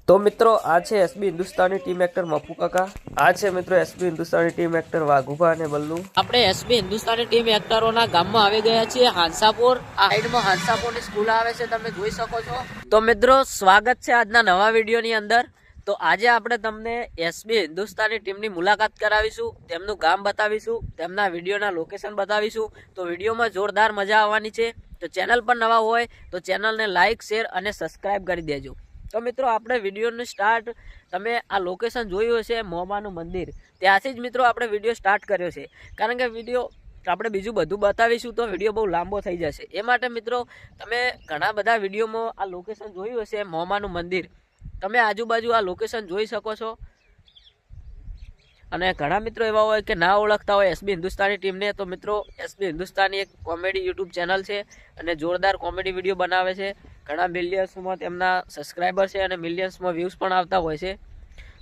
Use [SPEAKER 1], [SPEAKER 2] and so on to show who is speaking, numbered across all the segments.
[SPEAKER 1] તો મિત્રો આ છે SB Hindustani team actor Mappu કાકા, આ છે મિત્રો SB Hindustani team actor Vaghubha અને બલ્લુ।
[SPEAKER 2] આપણે એસબી હિન્દુસ્તાની ટીમ એક્ટરોના ગામમાં આવી ગયા છીએ હાંસાપુર। આ સાઈડમાં હાંસાપુરની સ્કૂલ આવે છે, તમે જોઈ શકો છો। તો મિત્રો સ્વાગત છે આજના નવા વિડીયોની અંદર। તો આજે આપણે તમને એસબી હિન્દુસ્તાની ટીમની મુલાકાત કરાવીશું, તેમનું ગામ બતાવીશું, તેમના વિડીયોના લોકેશન બતાવીશું। તો વિડીયોમાં જોરદાર મજા આવવાની છે। તો ચેનલ પર નવા હોય તો ચેનલને લાઇક, શેર અને સબસ્ક્રાઇબ કરી દેજો। તો મિત્રો આપણે વિડીયોનું સ્ટાર્ટ, તમે આ લોકેશન જોયું હશે મોમાનું મંદિર, ત્યાંથી જ મિત્રો આપણે વિડીયો સ્ટાર્ટ કર્યો છે। કારણ કે વિડીયો આપણે બીજું બધું બતાવીશું તો વિડીયો બહુ લાંબો થઈ જશે, એ માટે મિત્રો તમે ઘણા બધા વિડીયોમાં આ લોકેશન જોયું હશે મોમાનું મંદિર, તમે આજુબાજુ આ લોકેશન જોઈ શકો છો। અને ઘણા મિત્રો એવા હોય કે ના ઓળખતા હોય એસબી હિન્દુસ્તાની ટીમને, તો મિત્રો એસબી હિન્દુસ્તાની એક કોમેડી યુટ્યુબ ચેનલ છે અને જોરદાર કોમેડી વિડીયો બનાવે છે। ઘણા મિલિયન્સમાં તેમના સબસ્ક્રાઈબર છે અને મિલિયન્સમાં વ્યૂઝ પણ આવતા હોય છે।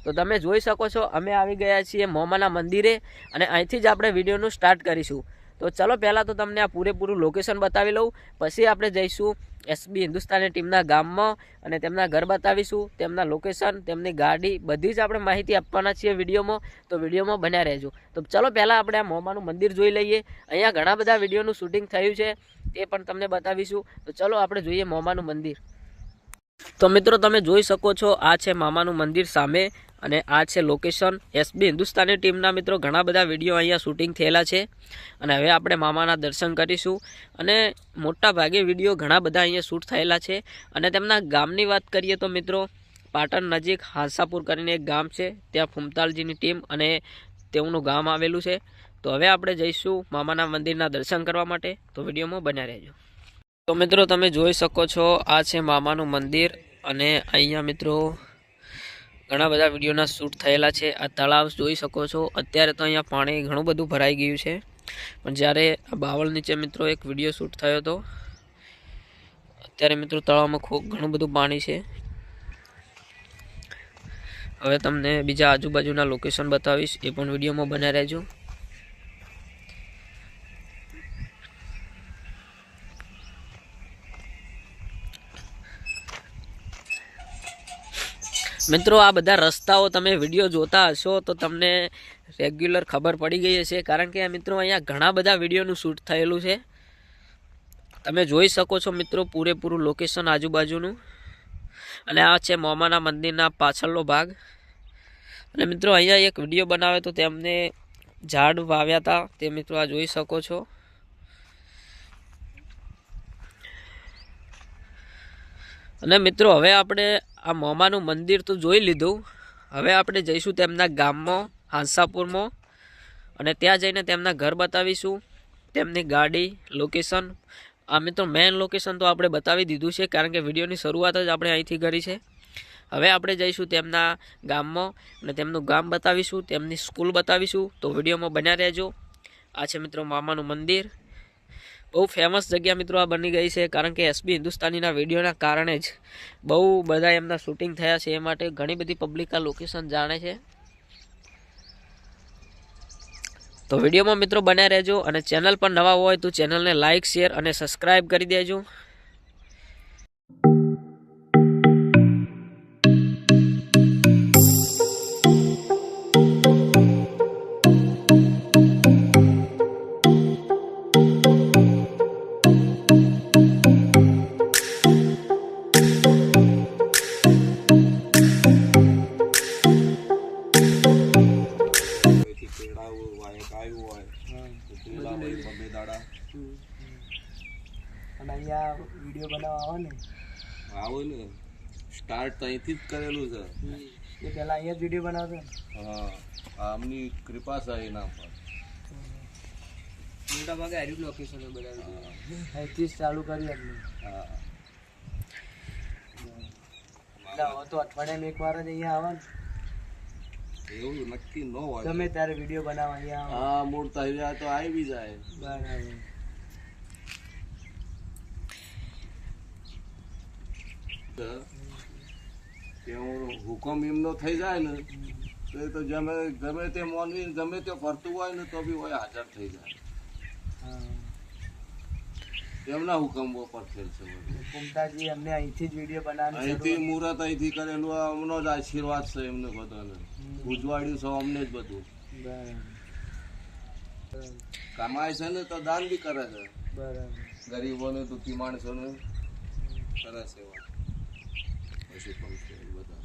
[SPEAKER 2] તો તમે જોઈ શકો છો અમે આવી ગયા છીએ મોમાના મંદિરે અને અહીંથી જ આપણે વિડીયોનું સ્ટાર્ટ કરીશું। તો ચલો પહેલાં તો તમને આ પૂરેપૂરું લોકેશન બતાવી લઉં, પછી આપણે જઈશું એસબી હિન્દુસ્તાની ટીમના ગામમાં અને તેમના ઘર બતાવીશું, તેમના લોકેશન, તેમની ગાડી, બધી જ આપણે માહિતી આપવાના છીએ વિડીયોમાં। તો વિડીયોમાં બન્યા રહેજો। તો ચલો પહેલાં આપણે આ મોમાનું મંદિર જોઈ લઈએ। અહીંયા ઘણા બધા વિડીયોનું શૂટિંગ થયું છે, તે પણ તમને બતાવીશું। તો ચલો આપણે જોઈએ મોમાનું મંદિર। તો મિત્રો તમે જોઈ શકો છો આ છે મામાનું મંદિર સામે અને આ છે લોકેશન। એસબી હિન્દુસ્તાની ટીમના મિત્રો ઘણા બધા વિડીયો અહીંયા શૂટિંગ થયેલા છે અને હવે આપણે મામાના દર્શન કરીશું। અને મોટા ભાગે વિડીયો ઘણા બધા અહીંયા શૂટ થયેલા છે। અને તેમના ગામની વાત કરીએ તો મિત્રો પાટણ નજીક હાંસાપુર કરીને એક ગામ છે, ત્યાં ફૂમતાલજીની ટીમ અને તેઓનું ગામ આવેલું છે। તો હવે આપણે જઈશું મામાના મંદિરના દર્શન કરવા માટે, તો વિડીયોમાં બન્યા રહેજો। તો મિત્રો તમે જોઈ શકો છો આ છે મામાનું મંદિર અને અહીંયા મિત્રો ઘણા બધા વિડીયોના શૂટ થયેલા છે। આ તળાવ જોઈ શકો છો, અત્યારે તો અહીંયા પાણી ઘણું બધું ભરાઈ ગયું છે, પણ જ્યારે આ બાવળ નીચે મિત્રો એક વિડીયો શૂટ થયો હતો, અત્યારે મિત્રો તળાવમાં ખૂબ ઘણું બધું પાણી છે। હવે તમને બીજા આજુબાજુના લોકેશન બતાવીશ, એ પણ વિડીયોમાં બન્યા રહેજો। મિત્રો આ બધા રસ્તાઓ તમે વિડીયો જોતા હશો તો તમને રેગ્યુલર ખબર પડી ગઈ હશે, કારણ કે મિત્રો અહીંયા ઘણા બધા વિડીયોનું શૂટ થયેલું છે। તમે જોઈ શકો છો મિત્રો પૂરેપૂરું લોકેશન આજુબાજુનું। અને આ છે મોમાના મંદિરના પાછળનો ભાગ। અને મિત્રો અહીંયા એક વિડીયો બનાવે તો તેમને ઝાડ વાવ્યા હતા, તે મિત્રો આ જોઈ શકો છો। અને મિત્રો હવે આપણે આ મોમાનું મંદિર તો જોઈ લીધું, હવે આપણે જઈશું તેમના ગામમાં હાંસાપુરમાં અને ત્યાં જઈને તેમના ઘર બતાવીશું, તેમની ગાડી, લોકેશન। આ મિત્રો મેઇન લોકેશન તો આપણે બતાવી દીધું છે, કારણ કે વિડીયોની શરૂઆત જ આપણે અહીંથી કરી છે। હવે આપણે જઈશું તેમના ગામમાં અને તેમનું ગામ બતાવીશું, તેમની સ્કૂલ બતાવીશું। તો વિડીયોમાં બન્યા રહેજો। આ છે મિત્રો મામાનું મંદિર, બહુ ફેમસ જગ્યા મિત્રો આ બની ગઈ છે, કારણ કે એસબી હિન્દુસ્તાનીના વિડીયોના કારણે જ બહુ બધા એમના શૂટિંગ થયા છે, એ માટે ઘણી બધી પબ્લિક આ લોકેશન જાણે છે। તો વિડીયોમાં મિત્રો બન્યા રહેજો અને ચેનલ પર નવા હોય તો ચેનલને લાઇક, શેર અને સબસ્ક્રાઈબ કરી દેજો।
[SPEAKER 3] અને અહીંયા વિડીયો બનાવવા
[SPEAKER 4] આવો ને સ્ટાર્ટ તો અહીંથી જ કરેલું છે,
[SPEAKER 3] એ પહેલાં અહીંયા જ વિડીયો બનાવતો।
[SPEAKER 4] હા, આમની કૃપા છે એના પર।
[SPEAKER 3] મોટા ભાગે હાર્યું લોકેશન બનાવ્યું, અહીંથી જ ચાલુ કરી આપણે।
[SPEAKER 4] હા,
[SPEAKER 3] એટલે હવે તો અઠવાડિયામાં એક વાર જ અહીંયા આવે ને,
[SPEAKER 4] એવું નક્કી ન હોય,
[SPEAKER 3] ગમે ત્યારે વિડીયો બનાવવા અહીંયા આવે।
[SPEAKER 4] હા, મૂળ તૈયાર તો આવી જાય।
[SPEAKER 3] બરાબર।
[SPEAKER 4] હુકમ એમનો થઈ જાય ને તો ગમે તે મોનવી ગમે તે ફરતું હોય ને તો બી હોય હાજર થઈ જાય। એમના હુકમ ઉપર થયેલ છે બધું.
[SPEAKER 3] કુમતાજી અમને અહીંથી જ વિડીયો બનાવવાનું
[SPEAKER 4] અહીંથી મુહૂર્ત અહીંથી કરેલું આ અમનો જ આશીર્વાદ છે એમને બધાને ઉજવાડ્યું છે અમને જ બધું કમાય છે ને તો દાન બી કરે છે
[SPEAKER 3] બરાબર.
[SPEAKER 4] ગરીબોને દુઃખી માણસોને કરે સેવા પશુ પંખી બધા.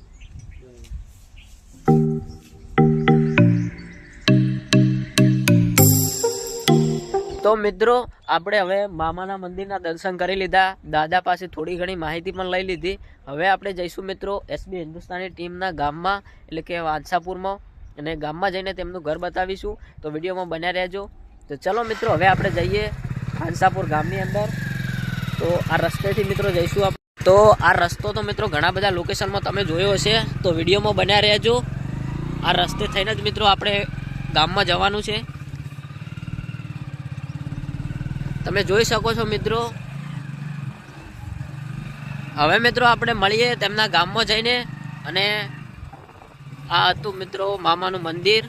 [SPEAKER 2] તો મિત્રો આપણે હવે મામાના મંદિરના દર્શન કરી લીધા, દાદા પાસે થોડી ઘણી માહિતી પણ લઈ લીધી. હવે આપણે જઈશું મિત્રો એસબી હિન્દુસ્તાની ટીમના ગામમાં એટલે કે વાંસાપુરમાં, અને ગામમાં જઈને તેમનું ઘર બતાવીશું. તો વિડીયોમાં બન્યા રહેજો. તો ચલો મિત્રો હવે આપણે જઈએ વાંસાપુર ગામની અંદર. તો આ રસ્તેથી મિત્રો જઈશું આપણે. તો આ રસ્તો તો મિત્રો ઘણા બધા લોકેશનમાં તમે જોયો હશે, તો વિડીયોમાં બન્યા રહેજો. આ રસ્તે થઈને જ મિત્રો આપણે ગામમાં જવાનું છે. તમે જોઈ શકો છો મિત્રો. હવે મિત્રો આપણે મળીએ તેમના ગામમાં જઈને. અને આ હતું મિત્રો મામાનું મંદિર.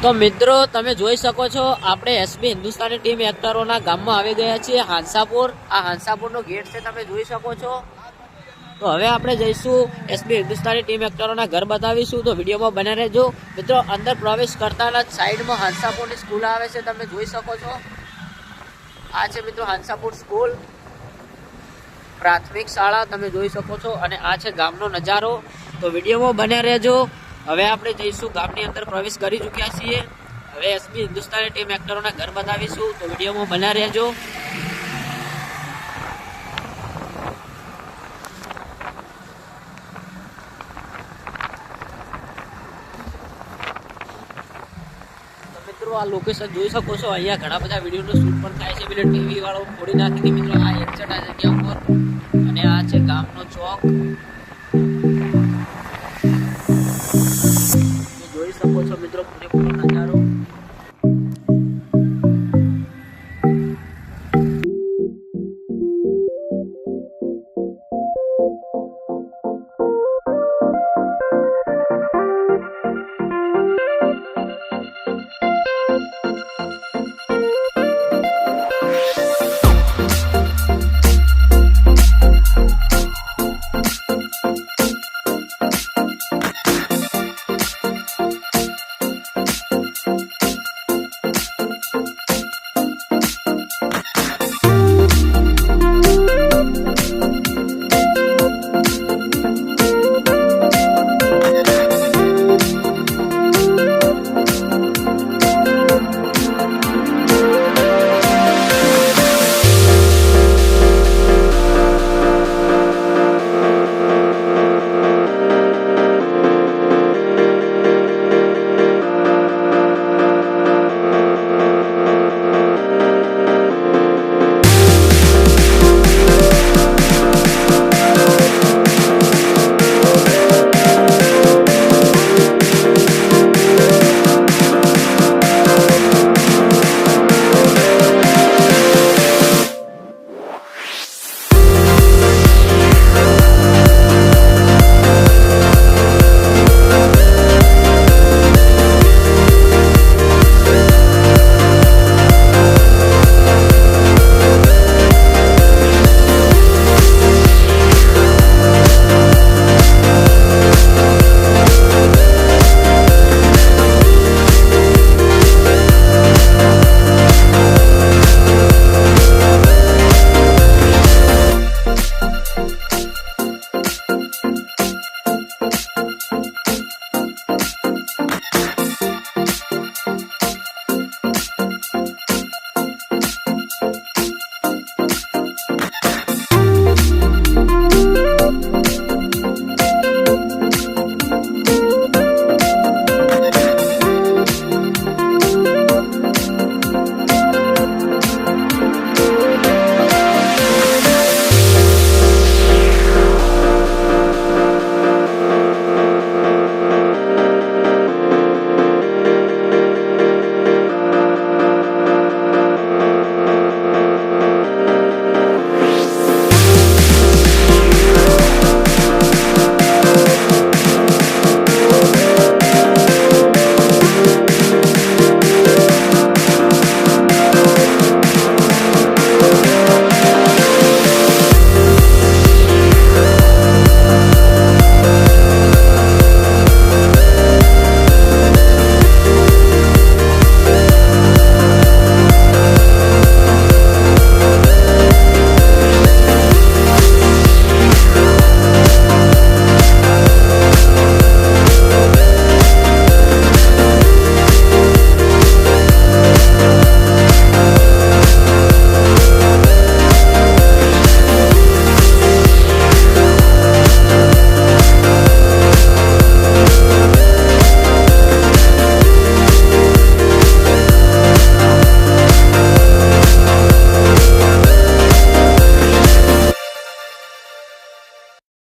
[SPEAKER 2] તો મિત્રો તમે જોઈ શકો છો આપણે એસબી હિન્દુસ્તાની ટીમ એક્ટરોના ગામમાં આવી ગયા છીએ હાંસાપુર. આ હાંસાપુરનો ગેટ છે, તમે જોઈ શકો છો. તો હવે આપણે જઈશું એસબી હિન્દુસ્તાની ટીમ એક્ટરોના ઘર બતાવીશું. તો વિડીયોમાં બને રહેજો મિત્રો. અંદર પ્રવેશ કરતા જ સાઈડમાં હાંસાપુરની સ્કૂલ આવે છે, તમે જોઈ શકો છો. આ છે મિત્રો હાંસાપુર સ્કૂલ, પ્રાથમિક શાળા, તમે જોઈ શકો છો. અને આ છે ગામનો નજારો. તો વિડીયોમાં બને રહેજો. હવે આપણે જઈશું ગામની અંદર, પ્રવેશ કરી ચૂક્યા છીએ. હવે એસબી હિન્દુસ્તાની ટીમ એક્ટરોના ઘર બતાવીશું. તો વિડીયોમાં બન્યા રહેજો. તો મિત્રો આ લોકેશન જોઈ શકો છો. અહીંયા ઘણા બધા વિડીયોનું શૂટ પણ થાય છે. પેલે ટીવી વાળો ફોડી નાખી હતી મિત્રો આ એક્ઝેક્ટ આ જગ્યા ઉપર. અને આ છે ગામનો ચોક, જોઈ શકો છો મિત્રો પૂરેપૂરો.